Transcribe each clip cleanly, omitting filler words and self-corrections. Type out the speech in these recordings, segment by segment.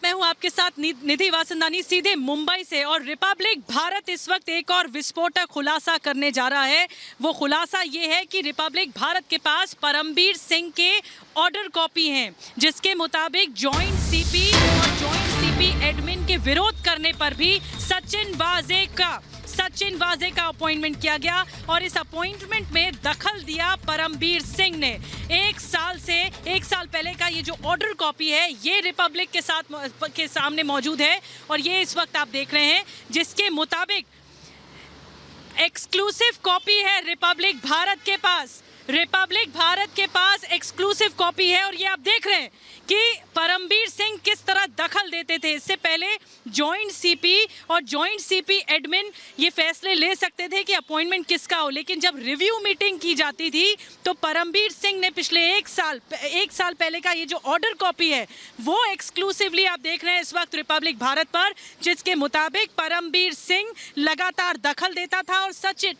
मैं हूं आपके साथ निधि वासंदानी सीधे मुंबई से। और रिपब्लिक भारत इस वक्त एक और विस्फोटक खुलासा करने जा रहा है। वो खुलासा ये है कि रिपब्लिक भारत के पास परमबीर सिंह के ऑर्डर कॉपी हैं, जिसके मुताबिक जॉइंट सीपी और जॉइंट सीपी एडमिन के विरोध करने पर भी सचिन वाजे का अपॉइंटमेंट किया गया। और इस अपॉइंटमेंट में दखल दिया परमबीर सिंह ने। एक साल पहले का ये जो ऑर्डर कॉपी है, ये रिपब्लिक के सामने मौजूद है और ये इस वक्त आप देख रहे हैं, जिसके मुताबिक एक्सक्लूसिव कॉपी है रिपब्लिक भारत के पास एक्सक्लूसिव कॉपी है। और ये आप देख रहे हैं कि परमबीर सिंह किस तरह दखल देते थे। इससे पहले जॉइंट सीपी और जॉइंट सीपी एडमिन ये फैसले ले सकते थे कि अपॉइंटमेंट किसका हो, लेकिन जब रिव्यू मीटिंग की जाती थी तो परमबीर सिंह ने पिछले एक साल पहले का ये जो ऑर्डर कॉपी है वो एक्सक्लूसिवली आप देख रहे हैं इस वक्त रिपब्लिक भारत पर, जिसके मुताबिक परमबीर सिंह लगातार दखल देता था और सचिन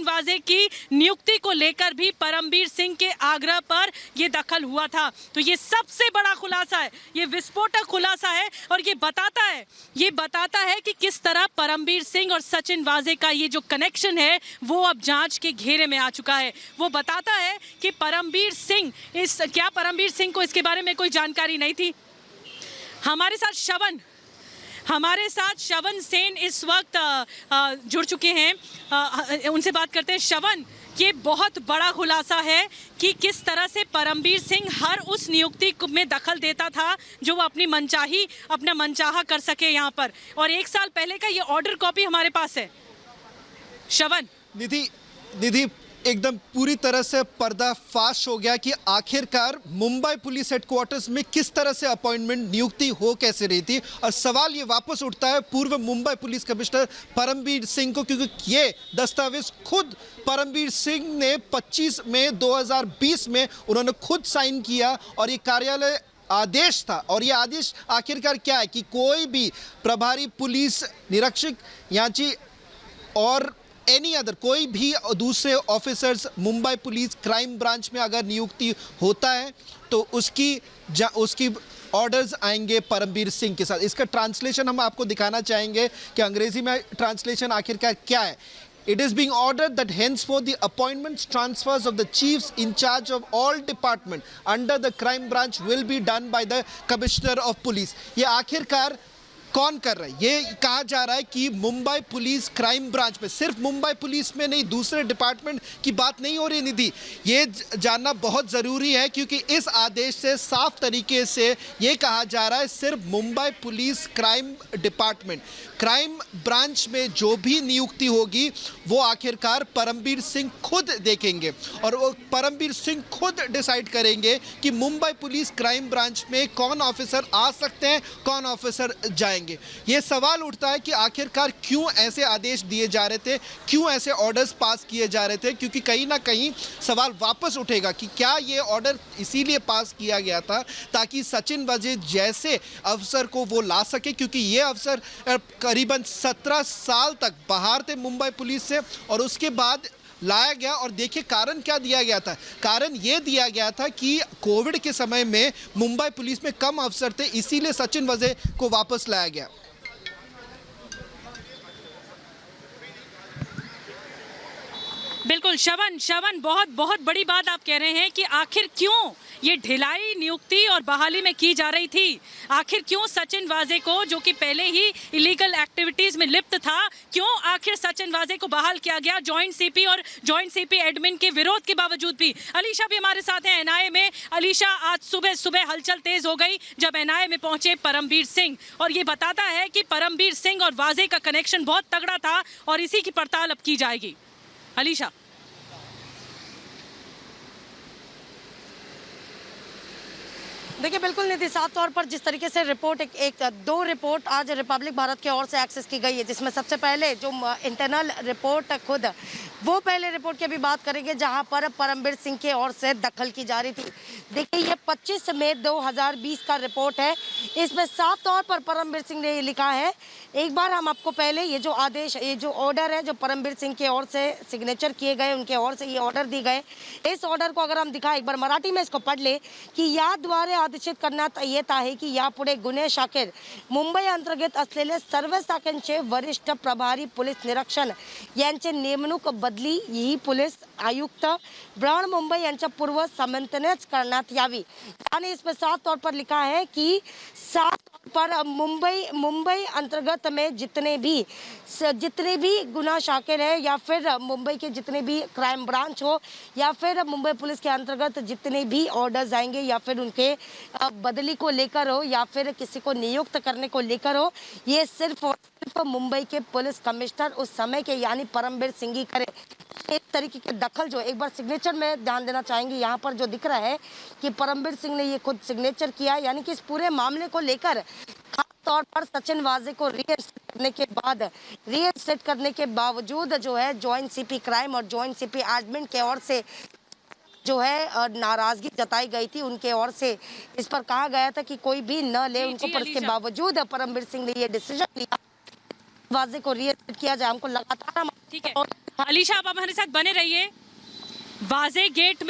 वाजे की नियुक्ति को लेकर भी परमबीर सिंह के आग्रह पर यह दखल हुआ था। तो ये सबसे बड़ा खुलासा है, ये विस्फोटक खुलासा है और ये बताता है कि किस तरह परमबीर सिंह और सचिन वाजे का ये जो कनेक्शन है वो अब जांच के घेरे में आ चुका है। वो बताता है कि परमबीर सिंह को इसके बारे में कोई जानकारी नहीं थी। हमारे साथ श्रवण सेन इस वक्त जुड़ चुके हैं, उनसे बात करते हैं। श्रवण, ये बहुत बड़ा खुलासा है कि किस तरह से परमबीर सिंह हर उस नियुक्ति में दखल देता था जो वो अपना मनचाहा कर सके यहाँ पर, और एक साल पहले का ये ऑर्डर कॉपी हमारे पास है। श्रवण, निधि एकदम पूरी तरह से पर्दाफाश हो गया कि आखिरकार मुंबई पुलिस हेडक्वार्टर्स में किस तरह से अपॉइंटमेंट नियुक्ति हो कैसे रही थी। और सवाल ये वापस उठता है पूर्व मुंबई पुलिस कमिश्नर परमबीर सिंह को, क्योंकि ये दस्तावेज खुद परमबीर सिंह ने 25 मई 2020 में उन्होंने खुद साइन किया और ये कार्यालय आदेश था। और ये आदेश आखिरकार क्या है कि कोई भी प्रभारी पुलिस निरीक्षक याची और कोई भी दूसरे officers Mumbai police crime branch में अगर नियुक्ति होता है तो उसकी ऑर्डर्स आएंगे परमबीर सिंह के साथ। इसका ट्रांसलेशन हम आपको दिखाना चाहेंगे कि अंग्रेजी में ट्रांसलेशन आखिरकार क्या है। It is being ordered that henceforth the appointments, transfers of the chiefs in charge of all department under the crime branch will be done by the commissioner of police। ये आखिरकार कौन कर रहा है? ये कहा जा रहा है कि मुंबई पुलिस क्राइम ब्रांच में, सिर्फ मुंबई पुलिस में नहीं, दूसरे डिपार्टमेंट की बात नहीं हो रही। निधि, ये जानना बहुत ज़रूरी है क्योंकि इस आदेश से साफ तरीके से ये कहा जा रहा है सिर्फ Mumbai police crime department, crime branch में जो भी नियुक्ति होगी वो आखिरकार परमबीर सिंह खुद देखेंगे और वो परमबीर सिंह खुद डिसाइड करेंगे कि मुंबई पुलिस क्राइम ब्रांच में कौन ऑफिसर आ सकते हैं, कौन ऑफिसर जाएंगे। ये सवाल उठता है कि आखिरकार क्यों ऐसे आदेश दिए जा रहे थे, क्यों ऐसे ऑर्डर्स पास किए जा रहे थे, क्योंकि कहीं ना कहीं सवाल वापस उठेगा कि क्या ये ऑर्डर इसीलिए पास किया गया था ताकि सचिन वाजे जैसे अफसर को वो ला सके, क्योंकि ये अफसर करीबन 17 साल तक बाहर थे मुंबई पुलिस से और उसके बाद लाया गया। और देखिए कारण क्या दिया गया था। कारण ये दिया गया था कि कोविड के समय में मुंबई पुलिस में कम अफसर थे, इसीलिए सचिन वाजे को वापस लाया गया। बिल्कुल श्रवण, बहुत बड़ी बात आप कह रहे हैं कि आखिर क्यों ये ढिलाई नियुक्ति और बहाली में की जा रही थी। आखिर क्यों सचिन वाजे को, जो कि पहले ही इलीगल एक्टिविटीज में लिप्त था, क्यों आखिर सचिन वाजे को बहाल किया गया जॉइंट सीपी और जॉइंट सीपी एडमिन के विरोध के बावजूद भी। अलीशा भी हमारे साथ हैं एनआईए में। अलीशा, आज सुबह हलचल तेज हो गई जब एनआईए में पहुंचे परमबीर सिंह, और ये बताता है कि परमबीर सिंह और वाजे का कनेक्शन बहुत तगड़ा था और इसी की पड़ताल अब की जाएगी। अलीशा, देखिए बिल्कुल निधि, साफ तौर पर जिस तरीके से रिपोर्ट दो रिपोर्ट आज रिपब्लिक भारत की ओर से एक्सेस की गई है, जिसमें सबसे पहले जो इंटरनल रिपोर्ट खुद वो पहले रिपोर्ट की अभी बात करेंगे जहां पर परमबीर सिंह की ओर से दखल की जा रही थी। देखिए ये 25 मई 2020 का रिपोर्ट है। इसमें साफ तौर पर परमबीर सिंह ने ये लिखा है। एक बार हम आपको पहले ये जो आदेश, ये जो ऑर्डर है जो परमबीर सिंह की ओर से सिग्नेचर किए गए, उनके ओर से ये ऑर्डर दिए गए, इस ऑर्डर को अगर हम दिखाएं, एक बार मराठी में इसको पढ़ ले कि याद्वारे आदेशित करण्यात येत आहे की यापुढे गुन्हे शाखेत मुंबई अंतर्गत असलेले सर्व शाखांचे वरिष्ठ प्रभारी पोलीस निरीक्षक यांची नेमणूक बदली ही पोलीस आयुक्त बृहन्मुंबई यांच्या पूर्व समन्वयच करण्यात यावी। यानी इसमें साफ तौर पर लिखा है कि साफ पर मुंबई अंतर्गत में जितने भी गुना शाखें है या फिर मुंबई के जितने भी क्राइम ब्रांच हो या फिर मुंबई पुलिस के अंतर्गत जितने भी ऑर्डर्स आएंगे या फिर उनके बदली को लेकर हो या फिर किसी को नियुक्त करने को लेकर हो, ये सिर्फ और सिर्फ मुंबई के पुलिस कमिश्नर उस समय के यानी परमबीर सिंह ही करे। एक तरीके के दखल जो एक बार सिग्नेचर में ध्यान देना चाहेंगे, यहाँ पर जो दिख रहा है कि परमबीर सिंह ने ये खुद सिग्नेचर किया, यानी कि इस पूरे मामले को लेकर खास तौर पर सचिन वाजे को रीइंस्टेट करने के बावजूद जो है जॉइंट सीपी क्राइम और जॉइंट सीपी एडमिन के ओर से जो है नाराजगी जताई गई थी, उनके ओर से इस पर कहा गया था कि कोई भी न ले उनको, पर इसके बावजूद परमबीर सिंह ने ये डिसीजन लिया वाजे को रीइंस्टेट किया जाए। हमको लगातार ठीक है अलीशा, आप हमारे साथ बने रहिए। वाजे गेट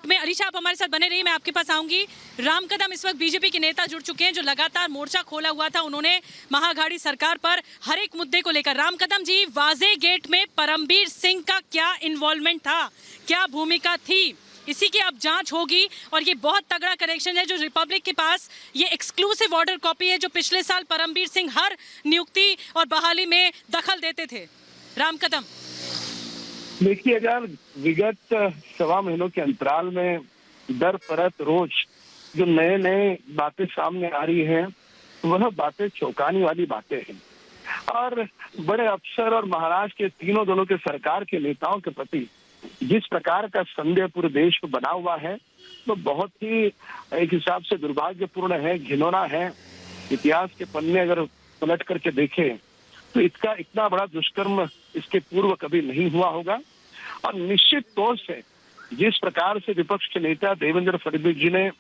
में अलीशा आप हमारे साथ बने रहिए, मैं आपके पास आऊंगी। राम कदम इस वक्त बीजेपी के नेता जुड़ चुके हैं जो लगातार मोर्चा खोला हुआ था उन्होंने महाअघाड़ी सरकार पर हर एक मुद्दे को लेकर। राम कदम जी, वाजे गेट में परमबीर सिंह का क्या इन्वॉल्वमेंट था, क्या भूमिका थी, इसी की अब जांच होगी। और ये बहुत तगड़ा कनेक्शन है जो रिपब्लिक के पास ये एक्सक्लूसिव ऑर्डर कॉपी है जो पिछले साल परमबीर सिंह हर नियुक्ति और बहाली में दखल देते थे। राम कदम, देखिए, अगर विगत 1.25 महीनों के अंतराल में दर परत रोज जो नए बातें सामने आ रही हैं, वह बातें चौंकाने वाली बातें हैं। और बड़े अफसर और महाराष्ट्र के तीनों दलों के सरकार के नेताओं के प्रति जिस प्रकार का संदेह पूरे देश में बना हुआ है, वो बहुत ही एक हिसाब से दुर्भाग्यपूर्ण है, घिनौना है। इतिहास के पन्ने अगर पलट करके देखें तो इसका इतना बड़ा दुष्कर्म इसके पूर्व कभी नहीं हुआ होगा। और निश्चित तौर से जिस प्रकार से विपक्ष के नेता देवेंद्र फडणवीस जी ने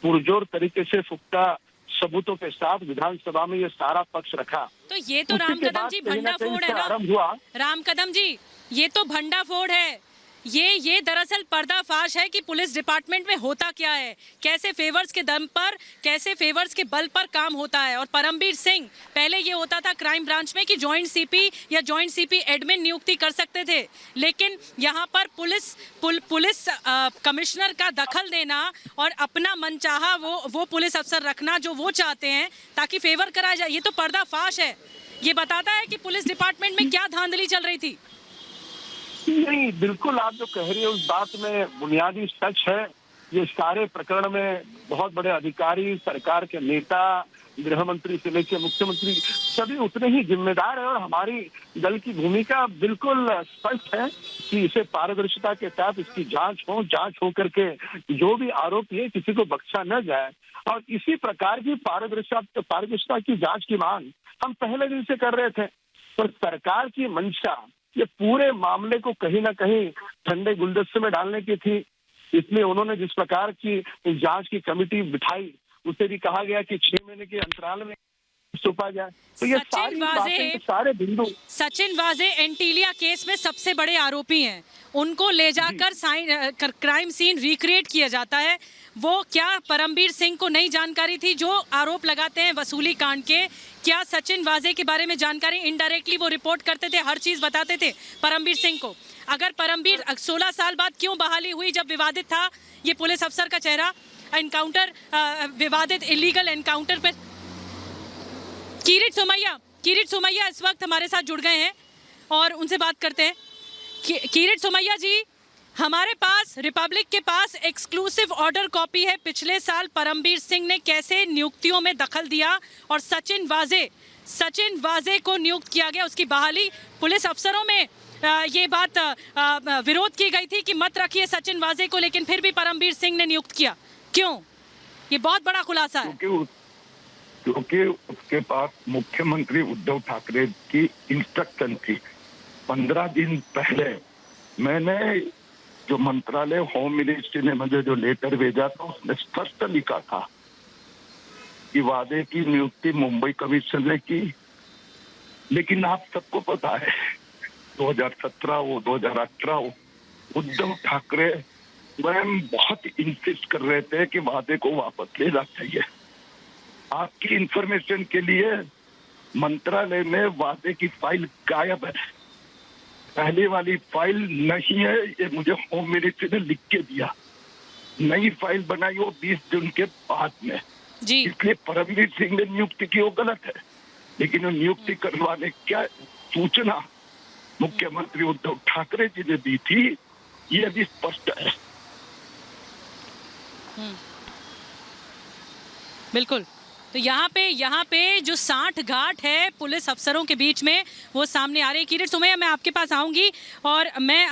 पुरजोर तरीके से पुख्ता सबूतों के साथ विधानसभा में ये सारा पक्ष रखा, तो ये तो राम कदम जी भंडाफोड़ है ना। आरंभ हुआ राम कदम जी, ये तो भंडाफोड़ है। ये दरअसल पर्दाफाश है कि पुलिस डिपार्टमेंट में होता क्या है, कैसे फेवर्स के दम पर, कैसे फेवर्स के बल पर काम होता है। और परमबीर सिंह, पहले ये होता था क्राइम ब्रांच में कि जॉइंट सीपी या जॉइंट सीपी एडमिन नियुक्ति कर सकते थे, लेकिन यहाँ पर पुलिस कमिश्नर का दखल देना और अपना मनचाहा वो पुलिस अफसर रखना जो वो चाहते हैं ताकि फेवर कराया जाए, ये तो पर्दाफाश है। ये बताता है कि पुलिस डिपार्टमेंट में क्या धांधली चल रही थी। नहीं, बिल्कुल आप जो कह रही है उस बात में बुनियादी सच है। ये सारे प्रकरण में बहुत बड़े अधिकारी, सरकार के नेता, गृह मंत्री से लेकर मुख्यमंत्री सभी उतने ही जिम्मेदार है। और हमारी दल की भूमिका बिल्कुल स्पष्ट है कि इसे पारदर्शिता के साथ इसकी जांच हो करके जो भी आरोपी है किसी को बख्शा न जाए। और इसी प्रकार की पारदर्शिता की जांच की मांग हम पहले दिन से कर रहे थे। तो सरकार की मंशा ये पूरे मामले को कहीं ना कहीं ठंडे गुलदस्ते में डालने की थी, इसलिए उन्होंने जिस प्रकार की जांच की कमेटी बिठाई उसे भी कहा गया कि 6 महीने के अंतराल में सौंपा जाए। तो ये सारी बातें, सारे बिंदु। सचिन वाजे एंटीलिया केस में सबसे बड़े आरोपी हैं, उनको ले जाकर क्राइम सीन रिक्रिएट किया जाता है। वो क्या परमबीर सिंह को नई जानकारी थी जो आरोप लगाते हैं वसूली कांड के? क्या सचिन वाजे के बारे में जानकारी इनडायरेक्टली वो रिपोर्ट करते थे, हर चीज बताते थे परमबीर सिंह को? अगर परमबीर 16 साल बाद क्यों बहाली हुई जब विवादित था ये पुलिस अफसर का चेहरा, एनकाउंटर विवादित इलीगल एनकाउंटर पर? किरीट सोमैया इस वक्त हमारे साथ जुड़ गए हैं और उनसे बात करते हैं। किरीट सोमैया जी, हमारे पास रिपब्लिक के पास एक्सक्लूसिव ऑर्डर कॉपी है पिछले साल परमबीर सिंह ने कैसे नियुक्तियों में दखल दिया और सचिन वाजे को नियुक्त किया गया, उसकी बहाली। पुलिस अफसरों में ये बात विरोध की गई थी कि मत रखिए सचिन वाजे को, लेकिन फिर भी परमबीर सिंह ने नियुक्त किया, क्यों? ये बहुत बड़ा खुलासा है। क्योंकि उसके पास मुख्यमंत्री उद्धव ठाकरे की इंस्ट्रक्शन थी। 15 दिन पहले मैंने जो मंत्रालय होम मिनिस्ट्री ने मुझे जो लेटर भेजा था उसमें स्पष्ट लिखा था कि वादे की नियुक्ति मुंबई कमीशन ने की। लेकिन आप सबको पता है 2017 हो 2018 हो, उद्धव ठाकरे स्वयं बहुत इंसिस्ट कर रहे थे कि वादे को वापस लेना चाहिए। आपकी इंफॉर्मेशन के लिए मंत्रालय में वादे की फाइल गायब है। पहले वाली फाइल नहीं है, ये मुझे होम मिनिस्ट्री ने लिख के दिया। नई फाइल बनाई वो 20 जून के बाद में। जी इसलिए परमवीर सिंह ने नियुक्ति की वो गलत है, लेकिन वो नियुक्ति करवाने क्या सूचना मुख्यमंत्री उद्धव ठाकरे जी ने दी थी, ये भी स्पष्ट है। बिल्कुल। तो यहाँ पे जो साठ गांठ है पुलिस अफसरों के बीच में वो सामने आ रही है। किरीट सुमैया, मैं आपके पास आऊंगी और मैं